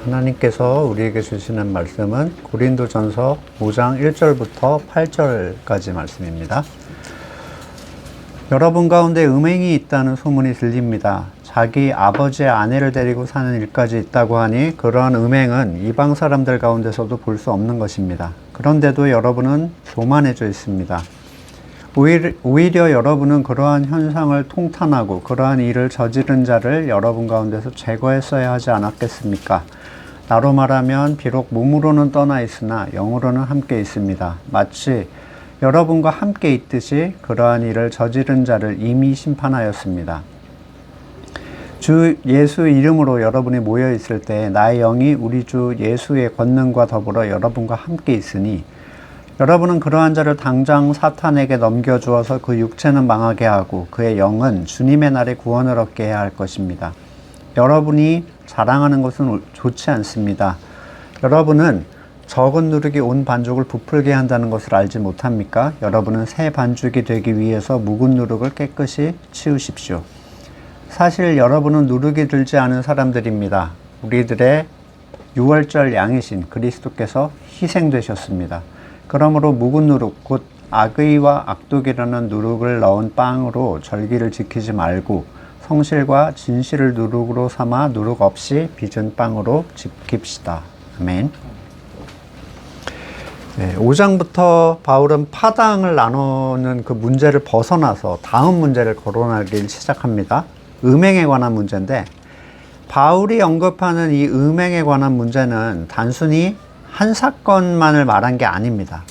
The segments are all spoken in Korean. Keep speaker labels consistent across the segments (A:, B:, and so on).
A: 하나님께서 우리에게 주시는 말씀은 고린도전서 5장 1절부터 8절까지 말씀입니다. 여러분 가운데 음행이 있다는 소문이 들립니다. 자기 아버지의 아내를 데리고 사는 일까지 있다고 하니 그러한 음행은 이방 사람들 가운데서도 볼 수 없는 것입니다. 그런데도 여러분은 교만해져 있습니다. 오히려 여러분은 그러한 현상을 통탄하고 그러한 일을 저지른 자를 여러분 가운데서 제거했어야 하지 않았겠습니까? 나로 말하면 비록 몸으로는 떠나 있으나 영으로는 함께 있습니다. 마치 여러분과 함께 있듯이 그러한 일을 저지른 자를 이미 심판하였습니다. 주 예수 이름으로 여러분이 모여 있을 때 나의 영이 우리 주 예수의 권능과 더불어 여러분과 함께 있으니 여러분은 그러한 자를 당장 사탄에게 넘겨주어서 그 육체는 망하게 하고 그의 영은 주님의 날에 구원을 얻게 해야 할 것입니다. 여러분이 자랑하는 것은 좋지 않습니다. 여러분은 적은 누룩이 온 반죽을 부풀게 한다는 것을 알지 못합니까? 여러분은 새 반죽이 되기 위해서 묵은 누룩을 깨끗이 치우십시오. 사실 여러분은 누룩이 들지 않은 사람들입니다. 우리들의 유월절 양이신 그리스도께서 희생되셨습니다. 그러므로 묵은 누룩, 곧 악의와 악독이라는 누룩을 넣은 빵으로 절기를 지키지 말고 성실과 진실을 누룩으로 삼아 누룩 없이 빚은 빵으로 지킵시다. 아멘. 5장부터 바울은 파당을 나누는 그 문제를 벗어나서 다음 문제를 거론하기 시작합니다. 음행에 관한 문제인데, 바울이 언급하는 이 음행에 관한 문제는 단순히 한 사건만을 말한 게 아닙니다.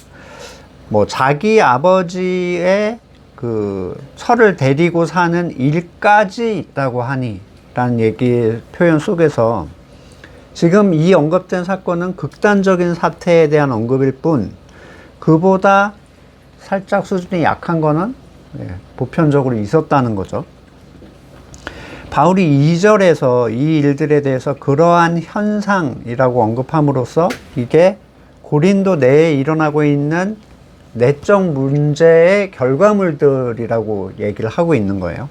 A: 자기 아버지의 그 철을 데리고 사는 일까지 있다고 하니 라는 표현 속에서 지금 이 언급된 사건은 극단적인 사태에 대한 언급일 뿐 그보다 살짝 수준이 약한 거는 보편적으로 있었다는 거죠. 바울이 2절에서 이 일들에 대해서 그러한 현상이라고 언급함으로써 이게 고린도 내에 일어나고 있는 내적 문제의 결과물들이라고 얘기를 하고 있는 거예요.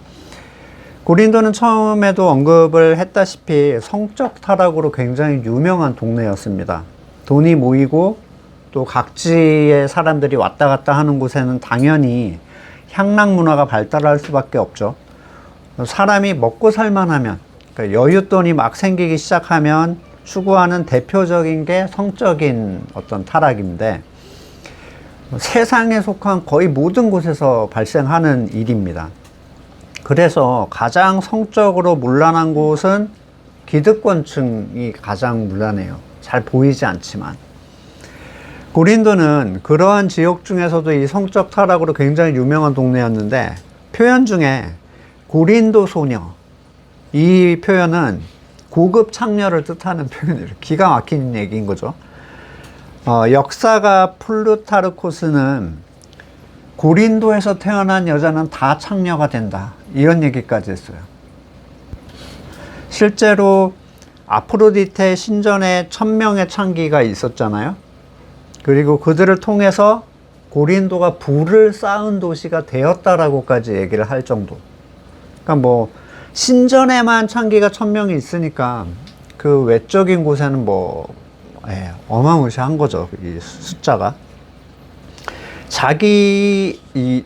A: 고린도는 처음에도 언급을 했다시피 성적 타락으로 굉장히 유명한 동네였습니다. 돈이 모이고 또 각지의 사람들이 왔다 갔다 하는 곳에는 당연히 향락 문화가 발달할 수밖에 없죠. 사람이 먹고 살만하면, 그러니까 여윳돈이 막 생기기 시작하면 추구하는 대표적인 게 성적인 어떤 타락인데 세상에 속한 거의 모든 곳에서 발생하는 일입니다. 그래서 가장 성적으로 문란한 곳은 기득권층이 가장 문란해요. 잘 보이지 않지만. 고린도는 그러한 지역 중에서도 이 성적 타락으로 굉장히 유명한 동네였는데 표현 중에 고린도 소녀, 이 표현은 고급 창녀를 뜻하는 표현이에요. 기가 막힌 얘기인 거죠. 역사가 플루타르코스는 고린도에서 태어난 여자는 다 창녀가 된다, 이런 얘기까지 했어요. 실제로 아프로디테 신전에 1000명의 창기가 있었잖아요. 그리고 그들을 통해서 고린도가 부를 쌓은 도시가 되었다라고까지 얘기를 할 정도. 그러니까 신전에만 창기가 1000명이 있으니까 그 외적인 곳에는 어마무시한 거죠, 이 숫자가. 이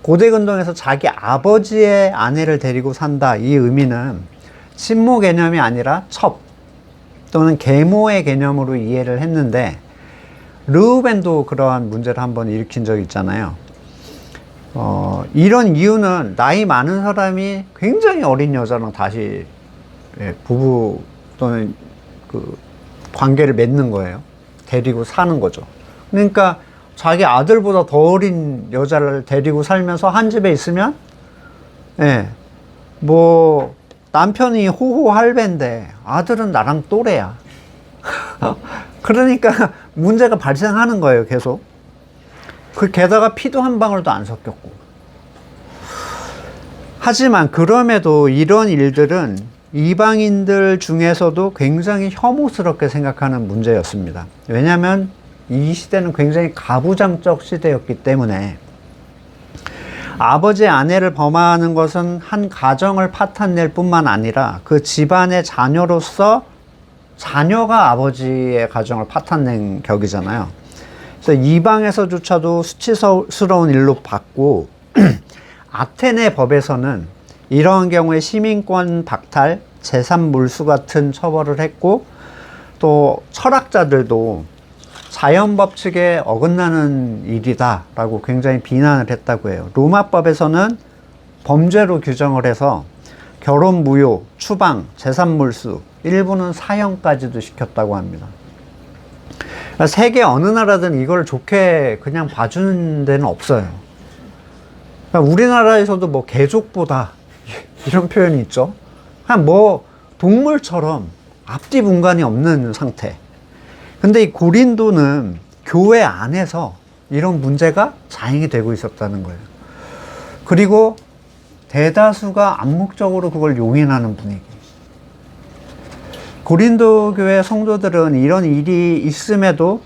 A: 고대 근동에서 자기 아버지의 아내를 데리고 산다, 이 의미는 친모 개념이 아니라 첩 또는 계모의 개념으로 이해를 했는데, 르우벤도 그러한 문제를 한번 일으킨 적이 있잖아요. 이런 이유는 나이 많은 사람이 굉장히 어린 여자랑 다시 부부 또는 그 관계를 맺는 거예요. 데리고 사는 거죠. 그러니까 자기 아들보다 더 어린 여자를 데리고 살면서 한 집에 있으면 남편이 호호 할배인데 아들은 나랑 또래야. 그러니까 문제가 발생하는 거예요, 계속. 게다가 피도 한 방울도 안 섞였고. 하지만 그럼에도 이런 일들은 이방인들 중에서도 굉장히 혐오스럽게 생각하는 문제였습니다. 왜냐하면 이 시대는 굉장히 가부장적 시대였기 때문에 아버지의 아내를 범하는 것은 한 가정을 파탄낼 뿐만 아니라 그 집안의 자녀로서 자녀가 아버지의 가정을 파탄낸 격이잖아요. 그래서 이방에서조차도 수치스러운 일로 봤고 아테네 법에서는 이러한 경우에 시민권 박탈, 재산 몰수 같은 처벌을 했고 또 철학자들도 자연 법칙에 어긋나는 일이다 라고 굉장히 비난을 했다고 해요. 로마법에서는 범죄로 규정을 해서 결혼 무효, 추방, 재산 몰수, 일부는 사형까지도 시켰다고 합니다. 그러니까 세계 어느 나라든 이걸 좋게 그냥 봐주는 데는 없어요. 그러니까 우리나라에서도 뭐 개족보다 이런 표현이 있죠. 그냥 뭐 동물처럼 앞뒤 분간이 없는 상태. 근데 이 고린도는 교회 안에서 이런 문제가 자행이 되고 있었다는 거예요. 그리고 대다수가 암묵적으로 그걸 용인하는 분위기. 고린도 교회 성도들은 이런 일이 있음에도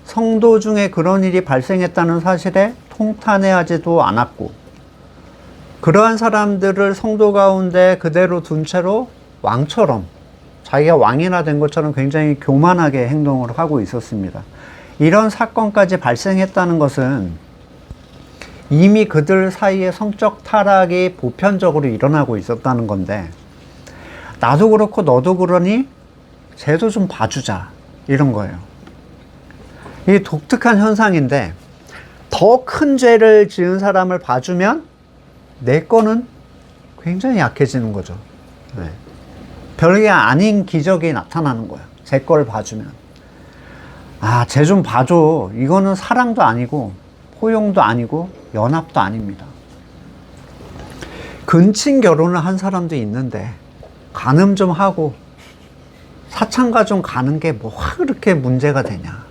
A: 성도 중에 그런 일이 발생했다는 사실에 통탄해하지도 않았고, 그러한 사람들을 성도 가운데 그대로 둔 채로 왕처럼, 자기가 왕이나 된 것처럼 굉장히 교만하게 행동을 하고 있었습니다. 이런 사건까지 발생했다는 것은 이미 그들 사이에 성적 타락이 보편적으로 일어나고 있었다는 건데, 나도 그렇고 너도 그러니 쟤도 좀 봐주자, 이런 거예요. 이게 독특한 현상인데, 더 큰 죄를 지은 사람을 봐주면 내 거는 굉장히 약해지는 거죠. 네. 별게 아닌 기적이 나타나는 거예요. 제 거를 봐주면. 아, 쟤 좀 봐줘. 이거는 사랑도 아니고 포용도 아니고 연합도 아닙니다. 근친 결혼을 한 사람도 있는데 간음 좀 하고 사창가 좀 가는 게 뭐가 그렇게 문제가 되냐,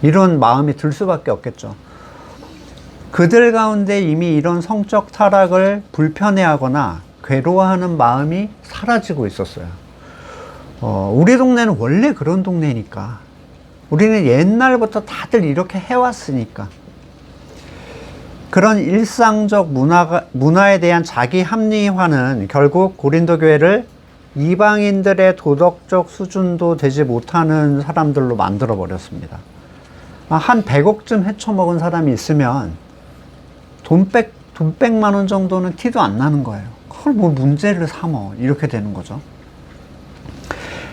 A: 이런 마음이 들 수밖에 없겠죠. 그들 가운데 이미 이런 성적 타락을 불편해하거나 괴로워하는 마음이 사라지고 있었어요. 우리 동네는 원래 그런 동네니까, 우리는 옛날부터 다들 이렇게 해왔으니까, 그런 일상적 문화에 대한 자기 합리화는 결국 고린도 교회를 이방인들의 도덕적 수준도 되지 못하는 사람들로 만들어 버렸습니다. 한 100억쯤 헤쳐먹은 사람이 있으면 돈 100만 원 정도는 티도 안 나는 거예요. 그걸 뭐 문제를 삼어, 이렇게 되는 거죠.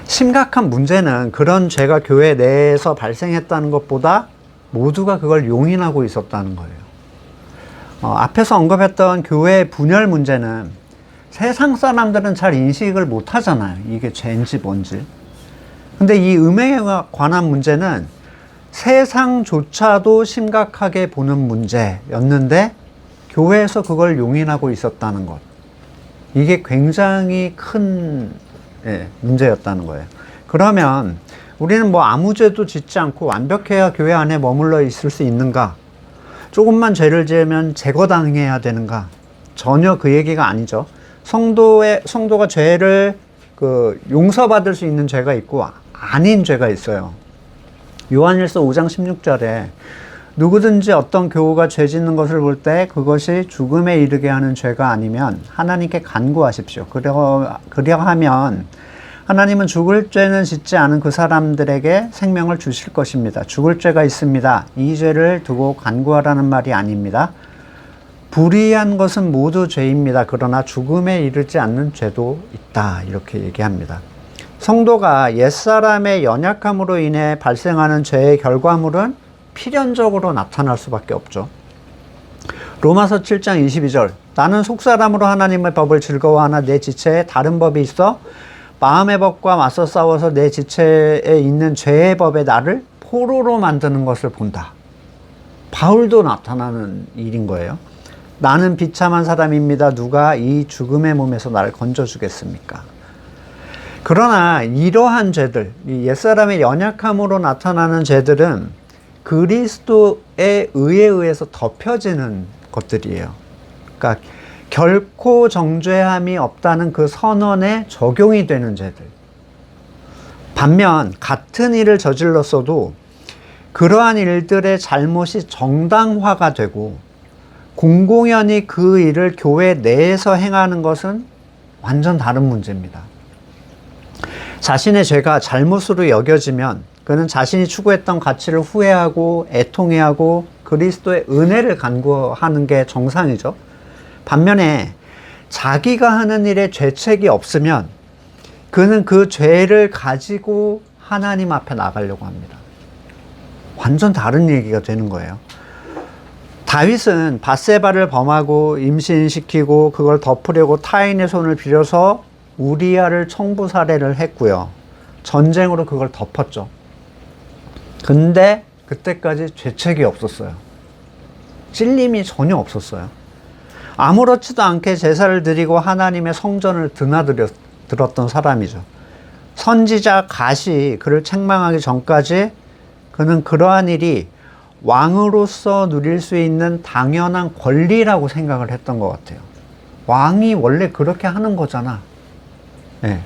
A: 심각한 문제는 그런 죄가 교회 내에서 발생했다는 것보다 모두가 그걸 용인하고 있었다는 거예요. 앞에서 언급했던 교회의 분열 문제는 세상 사람들은 잘 인식을 못 하잖아요. 이게 죄인지 뭔지. 근데 이 음행에 관한 문제는 세상조차도 심각하게 보는 문제였는데 교회에서 그걸 용인하고 있었다는 것. 이게 굉장히 큰 문제였다는 거예요. 그러면 우리는 뭐 아무 죄도 짓지 않고 완벽해야 교회 안에 머물러 있을 수 있는가? 조금만 죄를 지으면 제거당해야 되는가? 전혀 그 얘기가 아니죠. 성도가 죄를 용서받을 수 있는 죄가 있고 아닌 죄가 있어요. 요한일서 5장 16절에 누구든지 어떤 교우가 죄 짓는 것을 볼 때 그것이 죽음에 이르게 하는 죄가 아니면 하나님께 간구하십시오. 그리하면 하나님은 죽을 죄는 짓지 않은 그 사람들에게 생명을 주실 것입니다. 죽을 죄가 있습니다. 이 죄를 두고 간구하라는 말이 아닙니다. 불의한 것은 모두 죄입니다. 그러나 죽음에 이르지 않는 죄도 있다, 이렇게 얘기합니다. 성도가 옛사람의 연약함으로 인해 발생하는 죄의 결과물은 필연적으로 나타날 수밖에 없죠. 로마서 7장 22절, 나는 속사람으로 하나님의 법을 즐거워하나 내 지체에 다른 법이 있어 마음의 법과 맞서 싸워서 내 지체에 있는 죄의 법에 나를 포로로 만드는 것을 본다. 바울도 나타나는 일인 거예요. 나는 비참한 사람입니다. 누가 이 죽음의 몸에서 나를 건져주겠습니까? 그러나 이러한 죄들, 이 옛사람의 연약함으로 나타나는 죄들은 그리스도의 의에 의해서 덮여지는 것들이에요. 그러니까 결코 정죄함이 없다는 그 선언에 적용이 되는 죄들. 반면 같은 일을 저질렀어도 그러한 일들의 잘못이 정당화가 되고 공공연히 그 일을 교회 내에서 행하는 것은 완전 다른 문제입니다. 자신의 죄가 잘못으로 여겨지면 그는 자신이 추구했던 가치를 후회하고 애통해하고 그리스도의 은혜를 간구하는 게 정상이죠. 반면에 자기가 하는 일에 죄책이 없으면 그는 그 죄를 가지고 하나님 앞에 나가려고 합니다. 완전 다른 얘기가 되는 거예요. 다윗은 밧세바를 범하고 임신시키고 그걸 덮으려고 타인의 손을 빌어서 우리아를 청부 살해를 했고요. 전쟁으로 그걸 덮었죠. 근데 그때까지 죄책이 없었어요. 찔림이 전혀 없었어요. 아무렇지도 않게 제사를 드리고 하나님의 성전을 드나들었던 사람이죠. 선지자 갓이 그를 책망하기 전까지 그는 그러한 일이 왕으로서 누릴 수 있는 당연한 권리라고 생각을 했던 것 같아요. 왕이 원래 그렇게 하는 거잖아. 네.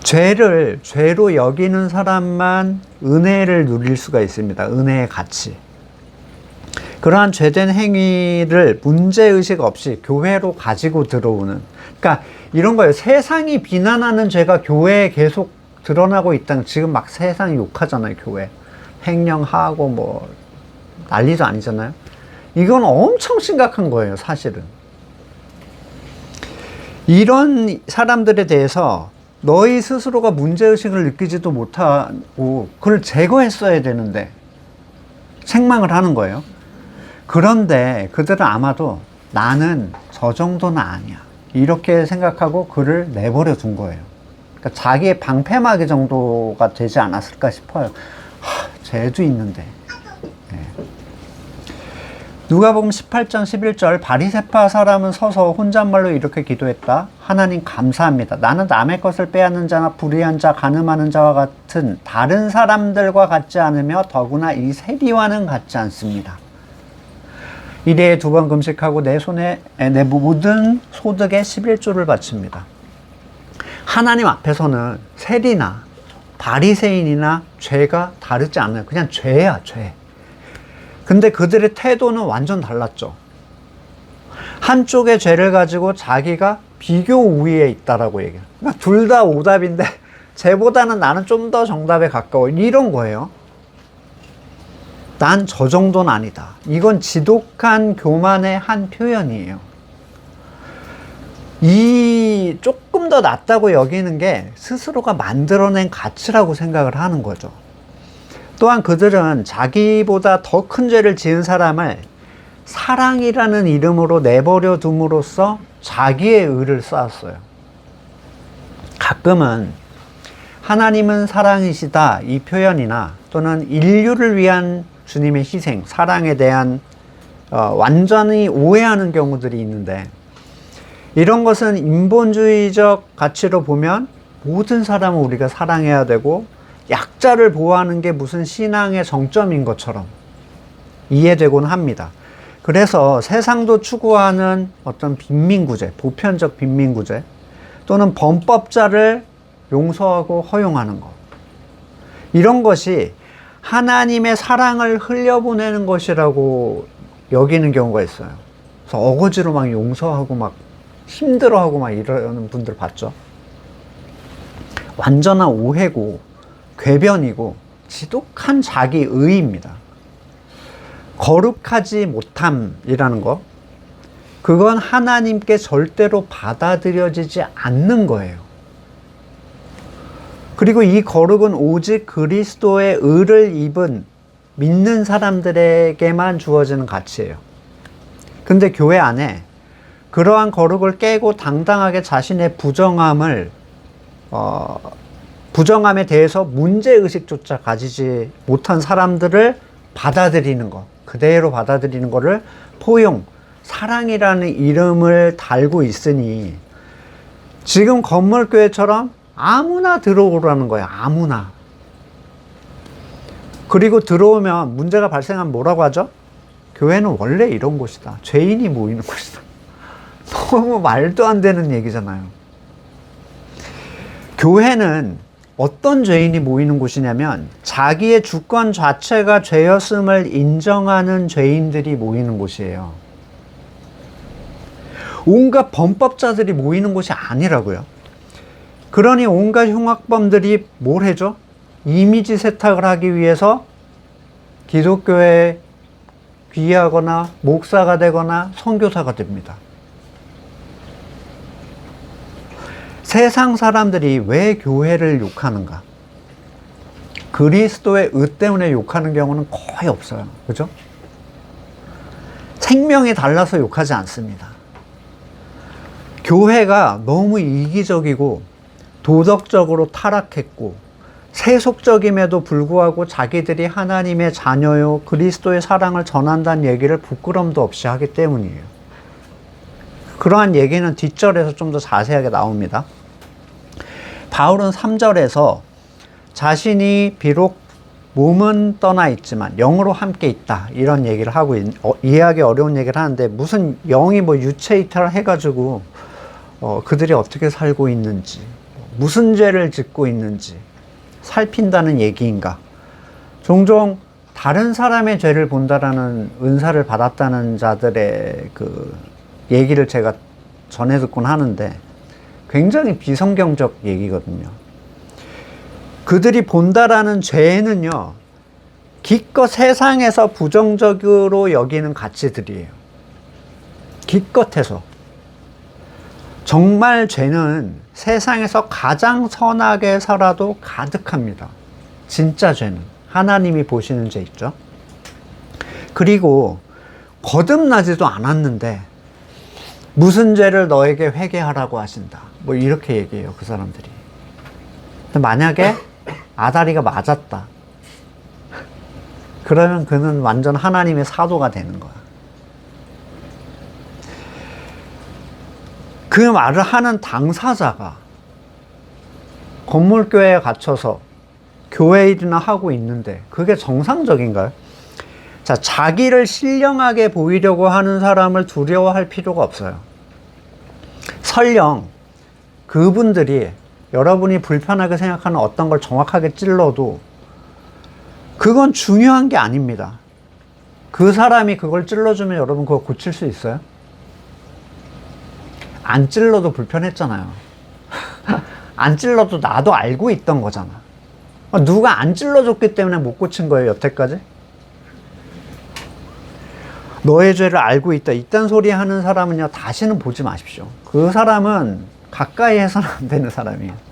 A: 죄를 죄로 여기는 사람만 은혜를 누릴 수가 있습니다. 은혜의 가치. 그러한 죄된 행위를 문제의식 없이 교회로 가지고 들어오는, 그러니까 이런 거예요. 세상이 비난하는 죄가 교회에 계속 드러나고 있다는, 지금 막 세상이 욕하잖아요, 교회. 횡령하고 뭐 난리도 아니잖아요. 이건 엄청 심각한 거예요, 사실은. 이런 사람들에 대해서 너희 스스로가 문제의식을 느끼지도 못하고 그걸 제거했어야 되는데 책망을 하는 거예요. 그런데 그들은 아마도 나는 저 정도는 아니야 이렇게 생각하고 그를 내버려 둔 거예요. 그러니까 자기의 방패막이 정도가 되지 않았을까 싶어요. 죄도 있는데. 네. 누가복음 18장 11절, 바리새파 사람은 서서 혼잣말로 이렇게 기도했다. 하나님 감사합니다. 나는 남의 것을 빼앗는 자나 불의한 자, 가늠하는 자와 같은 다른 사람들과 같지 않으며 더구나 이 세리와는 같지 않습니다. 일해에 2번 금식하고 내 모든 소득의 11조를 바칩니다. 하나님 앞에서는 세리나 바리새인이나 죄가 다르지 않아요. 그냥 죄야, 죄. 근데 그들의 태도는 완전 달랐죠. 한쪽의 죄를 가지고 자기가 비교 우위에 있다라고 얘기해요. 그러니까 둘 다 오답인데 쟤보다는 나는 좀 더 정답에 가까워. 이런 거예요. 난 저 정도는 아니다. 이건 지독한 교만의 한 표현이에요. 이 조금 더 낫다고 여기는 게 스스로가 만들어낸 가치라고 생각을 하는 거죠. 또한 그들은 자기보다 더 큰 죄를 지은 사람을 사랑이라는 이름으로 내버려 둠으로써 자기의 의를 쌓았어요. 가끔은 하나님은 사랑이시다 이 표현이나 또는 인류를 위한 주님의 희생, 사랑에 대한 완전히 오해하는 경우들이 있는데, 이런 것은 인본주의적 가치로 보면 모든 사람을 우리가 사랑해야 되고 약자를 보호하는 게 무슨 신앙의 정점인 것처럼 이해되곤 합니다. 그래서 세상도 추구하는 어떤 빈민구제, 보편적 빈민구제 또는 범법자를 용서하고 허용하는 것, 이런 것이 하나님의 사랑을 흘려보내는 것이라고 여기는 경우가 있어요. 그래서 어거지로 막 용서하고 막 힘들어하고 막 이러는 분들 봤죠. 완전한 오해고 궤변이고 지독한 자기의입니다. 거룩하지 못함이라는 거, 그건 하나님께 절대로 받아들여지지 않는 거예요. 그리고 이 거룩은 오직 그리스도의 의를 입은 믿는 사람들에게만 주어지는 가치예요. 근데 교회 안에 그러한 거룩을 깨고 당당하게 자신의 부정함에 대해서 문제의식조차 가지지 못한 사람들을 받아들이는 것, 그대로 받아들이는 것을 포용, 사랑이라는 이름을 달고 있으니 지금 건물교회처럼 아무나 들어오라는 거예요. 아무나. 그리고 들어오면 문제가 발생하면 뭐라고 하죠? 교회는 원래 이런 곳이다. 죄인이 모이는 곳이다. 너무 말도 안 되는 얘기잖아요. 교회는 어떤 죄인이 모이는 곳이냐면 자기의 주권 자체가 죄였음을 인정하는 죄인들이 모이는 곳이에요. 온갖 범법자들이 모이는 곳이 아니라고요. 그러니 온갖 흉악범들이 뭘 해줘? 이미지 세탁을 하기 위해서 기독교에 귀의하거나 목사가 되거나 선교사가 됩니다. 세상 사람들이 왜 교회를 욕하는가? 그리스도의 의 때문에 욕하는 경우는 거의 없어요. 그죠? 생명이 달라서 욕하지 않습니다. 교회가 너무 이기적이고 도덕적으로 타락했고 세속적임에도 불구하고 자기들이 하나님의 자녀요 그리스도의 사랑을 전한다는 얘기를 부끄럼도 없이 하기 때문이에요. 그러한 얘기는 뒷절에서 좀 더 자세하게 나옵니다. 바울은 3절에서 자신이 비록 몸은 떠나 있지만 영으로 함께 있다 이런 얘기를 하고 이해하기 어려운 얘기를 하는데 무슨 영이 뭐 유체 이탈을 해가지고 그들이 어떻게 살고 있는지 무슨 죄를 짓고 있는지 살핀다는 얘기인가? 종종 다른 사람의 죄를 본다라는 은사를 받았다는 자들의 그 얘기를 제가 전해 듣곤 하는데 굉장히 비성경적 얘기거든요. 그들이 본다라는 죄는요, 기껏 세상에서 부정적으로 여기는 가치들이에요. 기껏해서. 정말 죄는 세상에서 가장 선하게 살아도 가득합니다. 진짜 죄는. 하나님이 보시는 죄 있죠. 그리고 거듭나지도 않았는데 무슨 죄를 너에게 회개하라고 하신다. 뭐 이렇게 얘기해요. 그 사람들이. 근데 만약에 아다리가 맞았다. 그러면 그는 완전 하나님의 사도가 되는 거야. 그 말을 하는 당사자가 건물교회에 갇혀서 교회 일이나 하고 있는데 그게 정상적인가요? 자, 자기를 신령하게 보이려고 하는 사람을 두려워할 필요가 없어요. 설령 그분들이 여러분이 불편하게 생각하는 어떤 걸 정확하게 찔러도 그건 중요한 게 아닙니다. 그 사람이 그걸 찔러주면 여러분 그거 고칠 수 있어요? 안 찔러도 불편했잖아요. 안 찔러도 나도 알고 있던 거잖아. 누가 안 찔러줬기 때문에 못 고친 거예요, 여태까지? 너의 죄를 알고 있다. 이딴 소리 하는 사람은요, 다시는 보지 마십시오. 그 사람은 가까이 해서는 안 되는 사람이에요.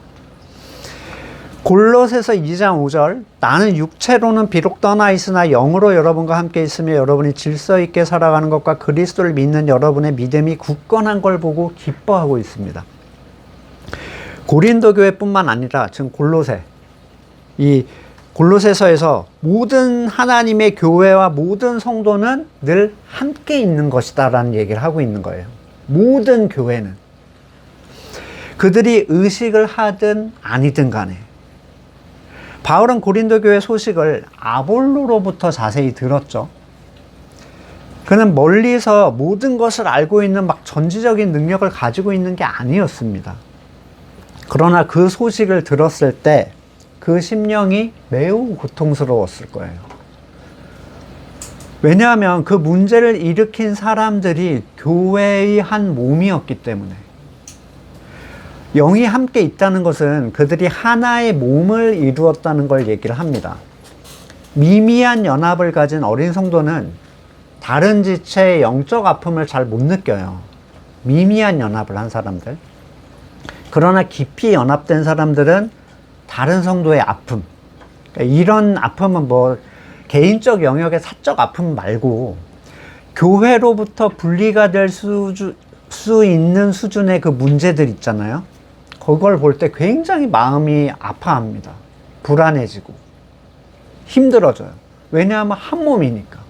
A: 골로새서 2장 5절, 나는 육체로는 비록 떠나 있으나 영으로 여러분과 함께 있으며 여러분이 질서 있게 살아가는 것과 그리스도를 믿는 여러분의 믿음이 굳건한 걸 보고 기뻐하고 있습니다. 고린도 교회뿐만 아니라 지금 골로새, 이 골로새서에서 모든 하나님의 교회와 모든 성도는 늘 함께 있는 것이다 라는 얘기를 하고 있는 거예요. 모든 교회는. 그들이 의식을 하든 아니든 간에. 바울은 고린도 교회 소식을 아볼로로부터 자세히 들었죠. 그는 멀리서 모든 것을 알고 있는 막 전지적인 능력을 가지고 있는 게 아니었습니다. 그러나 그 소식을 들었을 때 그 심령이 매우 고통스러웠을 거예요. 왜냐하면 그 문제를 일으킨 사람들이 교회의 한 몸이었기 때문에. 영이 함께 있다는 것은 그들이 하나의 몸을 이루었다는 걸 얘기를 합니다. 미미한 연합을 가진 어린 성도는 다른 지체의 영적 아픔을 잘 못 느껴요. 미미한 연합을 한 사람들. 그러나 깊이 연합된 사람들은 다른 성도의 아픔, 그러니까 이런 아픔은 뭐 개인적 영역의 사적 아픔 말고 교회로부터 분리가 될 수 있는 수준의 그 문제들 있잖아요. 그걸 볼 때 굉장히 마음이 아파합니다. 불안해지고 힘들어져요. 왜냐하면 한 몸이니까.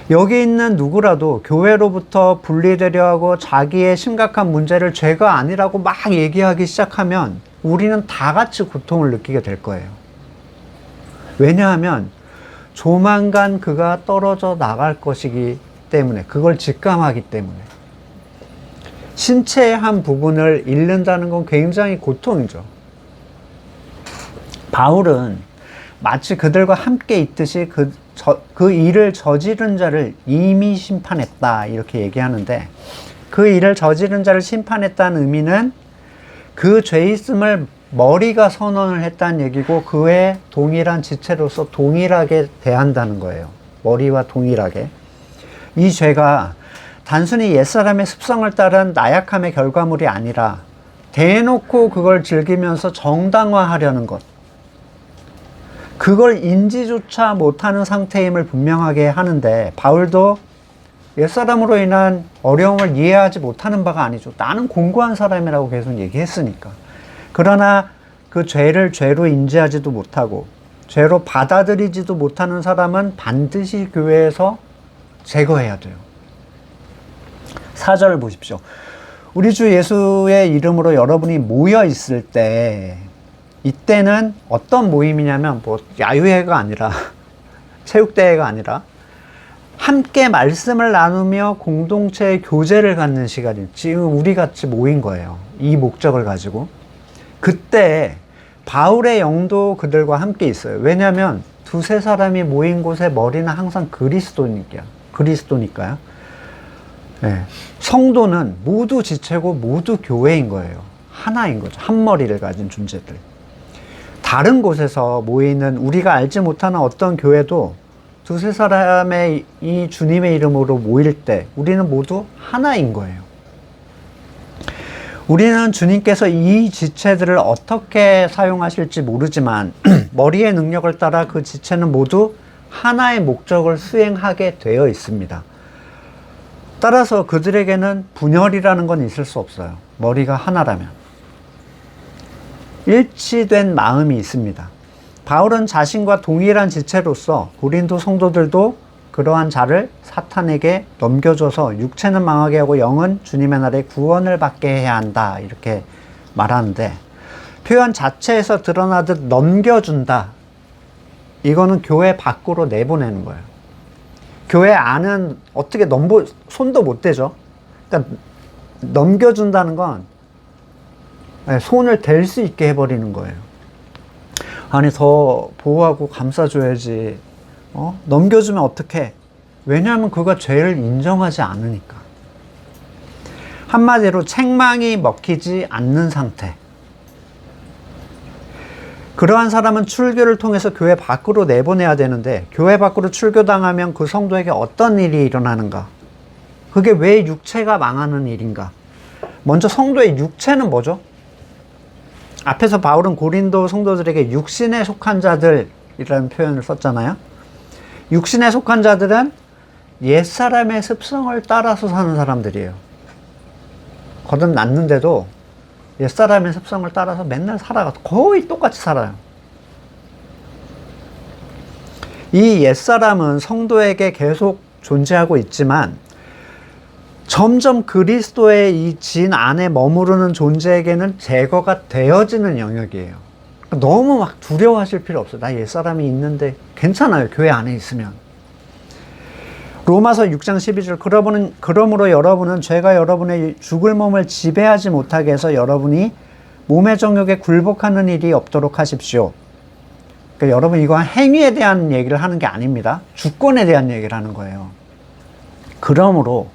A: 여기 있는 누구라도 교회로부터 분리되려 하고 자기의 심각한 문제를 죄가 아니라고 막 얘기하기 시작하면 우리는 다 같이 고통을 느끼게 될 거예요. 왜냐하면 조만간 그가 떨어져 나갈 것이기 때문에, 그걸 직감하기 때문에. 신체의 한 부분을 잃는다는 건 굉장히 고통이죠. 바울은 마치 그들과 함께 있듯이 그 일을 저지른 자를 이미 심판했다 이렇게 얘기하는데, 그 일을 저지른 자를 심판했다는 의미는 그 죄 있음을 머리가 선언을 했다는 얘기고 그에 동일한 지체로서 동일하게 대한다는 거예요. 머리와 동일하게. 이 죄가 단순히 옛사람의 습성을 따른 나약함의 결과물이 아니라 대놓고 그걸 즐기면서 정당화하려는 것, 그걸 인지조차 못하는 상태임을 분명하게 하는데, 바울도 옛사람으로 인한 어려움을 이해하지 못하는 바가 아니죠. 나는 공고한 사람이라고 계속 얘기했으니까. 그러나 그 죄를 죄로 인지하지도 못하고 죄로 받아들이지도 못하는 사람은 반드시 교회에서 제거해야 돼요. 4절을 보십시오. 우리 주 예수의 이름으로 여러분이 모여 있을 때, 이때는 어떤 모임이냐면 뭐 야유회가 아니라 체육대회가 아니라 함께 말씀을 나누며 공동체의 교제를 갖는 시간이 지금 우리 같이 모인 거예요. 이 목적을 가지고. 그때 바울의 영도 그들과 함께 있어요. 왜냐하면 두세 사람이 모인 곳의 머리는 항상 그리스도니까요. 네. 성도는 모두 지체고 모두 교회인 거예요. 하나인 거죠. 한 머리를 가진 존재들. 다른 곳에서 모이는 우리가 알지 못하는 어떤 교회도 두세 사람의 이 주님의 이름으로 모일 때 우리는 모두 하나인 거예요. 우리는 주님께서 이 지체들을 어떻게 사용하실지 모르지만 머리의 능력을 따라 그 지체는 모두 하나의 목적을 수행하게 되어 있습니다. 따라서 그들에게는 분열이라는 건 있을 수 없어요. 머리가 하나라면. 일치된 마음이 있습니다. 바울은 자신과 동일한 지체로서 고린도 성도들도 그러한 자를 사탄에게 넘겨줘서 육체는 망하게 하고 영은 주님의 날에 구원을 받게 해야 한다, 이렇게 말하는데, 표현 자체에서 드러나듯 넘겨준다, 이거는 교회 밖으로 내보내는 거예요. 교회 안은 어떻게 손도 못 대죠. 그러니까 넘겨준다는 건 손을 댈 수 있게 해버리는 거예요. 아니, 더 보호하고 감싸줘야지. 넘겨주면 어떡해? 왜냐하면 그가 죄를 인정하지 않으니까. 한마디로 책망이 먹히지 않는 상태. 그러한 사람은 출교를 통해서 교회 밖으로 내보내야 되는데, 교회 밖으로 출교당하면 그 성도에게 어떤 일이 일어나는가? 그게 왜 육체가 망하는 일인가? 먼저 성도의 육체는 뭐죠? 앞에서 바울은 고린도 성도들에게 육신에 속한 자들이라는 표현을 썼잖아요. 육신에 속한 자들은 옛사람의 습성을 따라서 사는 사람들이에요. 거듭났는데도 옛사람의 습성을 따라서 맨날 살아가서 거의 똑같이 살아요. 이 옛사람은 성도에게 계속 존재하고 있지만 점점 그리스도의 이 진 안에 머무르는 존재에게는 제거가 되어지는 영역이에요. 너무 막 두려워하실 필요 없어요. 나 옛사람이 있는데 괜찮아요. 교회 안에 있으면. 로마서 6장 12절, 그러므로 여러분은 죄가 여러분의 죽을 몸을 지배하지 못하게 해서 여러분이 몸의 정욕에 굴복하는 일이 없도록 하십시오. 그러니까 여러분, 이거 행위에 대한 얘기를 하는 게 아닙니다. 주권에 대한 얘기를 하는 거예요. 그러므로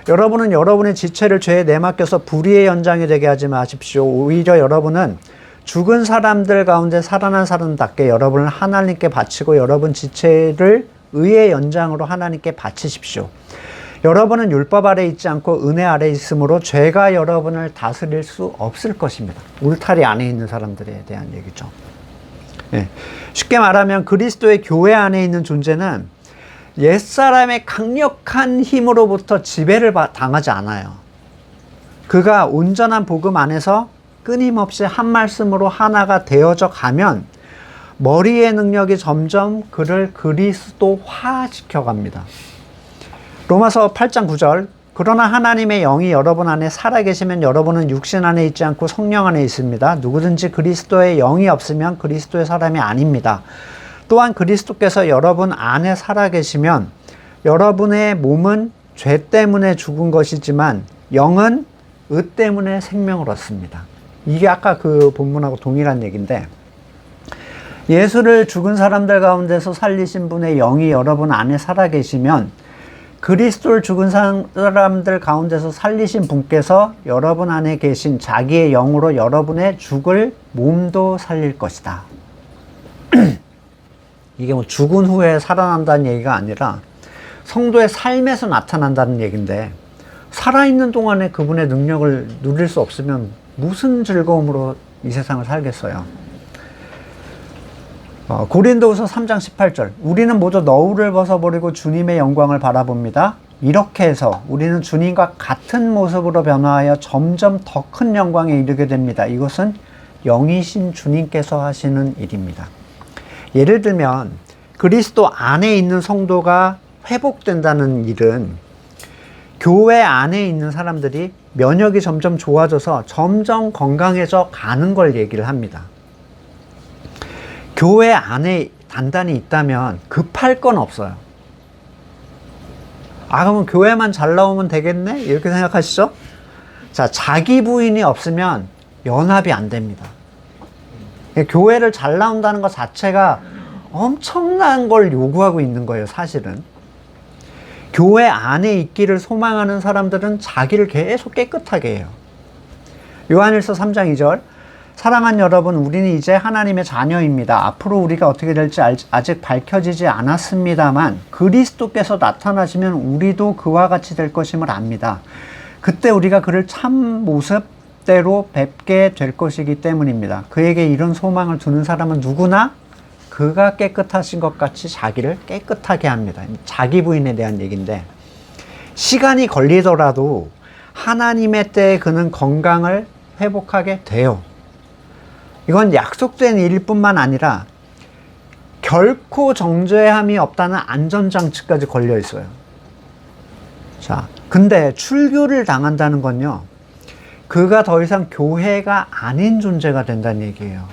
A: 여러분은 여러분의 지체를 죄에 내맡겨서 불의의 연장이 되게 하지 마십시오. 오히려 여러분은 죽은 사람들 가운데 살아난 사람답게 여러분을 하나님께 바치고 여러분 지체를 의의 연장으로 하나님께 바치십시오. 여러분은 율법 아래 있지 않고 은혜 아래 있으므로 죄가 여러분을 다스릴 수 없을 것입니다. 울타리 안에 있는 사람들에 대한 얘기죠. 네. 쉽게 말하면 그리스도의 교회 안에 있는 존재는 옛사람의 강력한 힘으로부터 지배를 당하지 않아요. 그가 온전한 복음 안에서 끊임없이 한 말씀으로 하나가 되어져 가면 머리의 능력이 점점 그를 그리스도화 시켜갑니다. 로마서 8장 9절, 그러나 하나님의 영이 여러분 안에 살아계시면 여러분은 육신 안에 있지 않고 성령 안에 있습니다. 누구든지 그리스도의 영이 없으면 그리스도의 사람이 아닙니다. 또한 그리스도께서 여러분 안에 살아계시면 여러분의 몸은 죄 때문에 죽은 것이지만 영은 의 때문에 생명을 얻습니다. 이게 아까 그 본문하고 동일한 얘기인데, 예수를 죽은 사람들 가운데서 살리신 분의 영이 여러분 안에 살아계시면 그리스도를 죽은 사람들 가운데서 살리신 분께서 여러분 안에 계신 자기의 영으로 여러분의 죽을 몸도 살릴 것이다. 이게 뭐 죽은 후에 살아난다는 얘기가 아니라 성도의 삶에서 나타난다는 얘기인데, 살아있는 동안에 그분의 능력을 누릴 수 없으면 무슨 즐거움으로 이 세상을 살겠어요. 고린도후서 3장 18절, 우리는 모두 너울을 벗어버리고 주님의 영광을 바라봅니다. 이렇게 해서 우리는 주님과 같은 모습으로 변화하여 점점 더 큰 영광에 이르게 됩니다. 이것은 영이신 주님께서 하시는 일입니다. 예를 들면 그리스도 안에 있는 성도가 회복된다는 일은 교회 안에 있는 사람들이 면역이 점점 좋아져서 점점 건강해져 가는 걸 얘기를 합니다. 교회 안에 단단히 있다면 급할 건 없어요. 그러면 교회만 잘 나오면 되겠네? 이렇게 생각하시죠? 자, 자기 부인이 없으면 연합이 안 됩니다. 교회를 잘 나온다는 것 자체가 엄청난 걸 요구하고 있는 거예요, 사실은. 교회 안에 있기를 소망하는 사람들은 자기를 계속 깨끗하게 해요. 요한일서 3장 2절, 사랑하는 여러분, 우리는 이제 하나님의 자녀입니다. 앞으로 우리가 어떻게 될지 아직 밝혀지지 않았습니다만 그리스도께서 나타나시면 우리도 그와 같이 될 것임을 압니다. 그때 우리가 그를 참 모습대로 뵙게 될 것이기 때문입니다. 그에게 이런 소망을 두는 사람은 누구나 그가 깨끗하신 것 같이 자기를 깨끗하게 합니다. 자기 부인에 대한 얘기인데, 시간이 걸리더라도 하나님의 때에 그는 건강을 회복하게 돼요. 이건 약속된 일일 뿐만 아니라 결코 정죄함이 없다는 안전장치까지 걸려 있어요. 자, 근데 출교를 당한다는 건요, 그가 더 이상 교회가 아닌 존재가 된다는 얘기예요.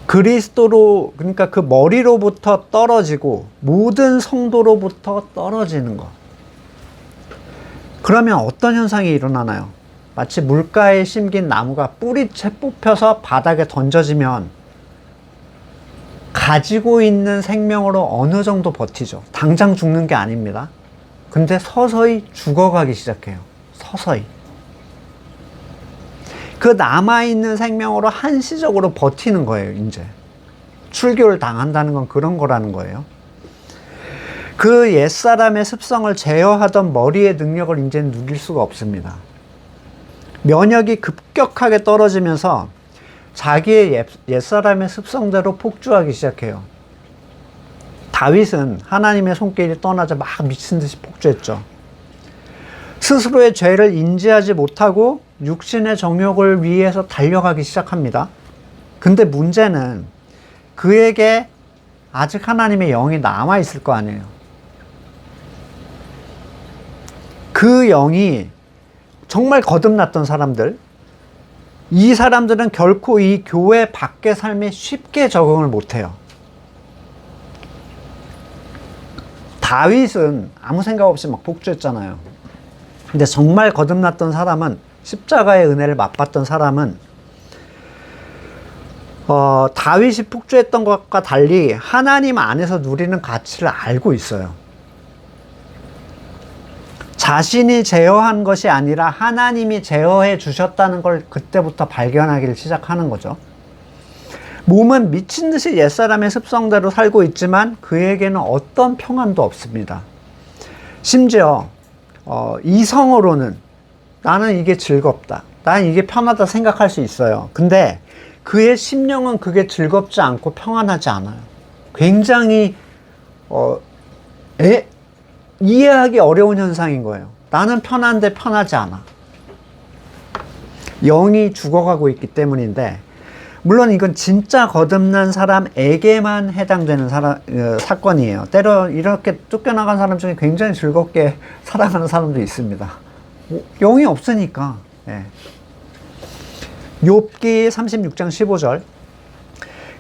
A: 그리스도로, 그러니까 그 머리로부터 떨어지고 모든 성도로부터 떨어지는 것. 그러면 어떤 현상이 일어나나요? 마치 물가에 심긴 나무가 뿌리채 뽑혀서 바닥에 던져지면 가지고 있는 생명으로 어느 정도 버티죠. 당장 죽는 게 아닙니다. 근데 서서히 죽어가기 시작해요. 서서히. 그 남아있는 생명으로 한시적으로 버티는 거예요, 이제. 출교를 당한다는 건 그런 거라는 거예요. 그 옛사람의 습성을 제어하던 머리의 능력을 이제는 누릴 수가 없습니다. 면역이 급격하게 떨어지면서 자기의 옛사람의 습성대로 폭주하기 시작해요. 다윗은 하나님의 손길이 떠나자 막 미친 듯이 폭주했죠. 스스로의 죄를 인지하지 못하고 육신의 정욕을 위해서 달려가기 시작합니다. 근데 문제는 그에게 아직 하나님의 영이 남아있을 거 아니에요. 그 영이 정말 거듭났던 사람들, 이 사람들은 결코 이 교회 밖의 삶에 쉽게 적응을 못해요. 다윗은 아무 생각 없이 막 폭주했잖아요. 근데 정말 거듭났던 사람은, 십자가의 은혜를 맛봤던 사람은 다윗이 폭주했던 것과 달리 하나님 안에서 누리는 가치를 알고 있어요. 자신이 제어한 것이 아니라 하나님이 제어해 주셨다는 걸 그때부터 발견하기를 시작하는 거죠. 몸은 미친 듯이 옛사람의 습성대로 살고 있지만 그에게는 어떤 평안도 없습니다. 심지어 이성으로는 나는 이게 즐겁다, 나는 이게 편하다 생각할 수 있어요. 근데 그의 심령은 그게 즐겁지 않고 평안하지 않아요. 굉장히 이해하기 어려운 현상인 거예요. 나는 편한데 편하지 않아. 영이 죽어가고 있기 때문인데, 물론 이건 진짜 거듭난 사람에게만 해당되는 사건이에요. 때로 이렇게 쫓겨나간 사람 중에 굉장히 즐겁게 살아가는 사람도 있습니다. 영이 없으니까. 예. 욥기 36장 15절,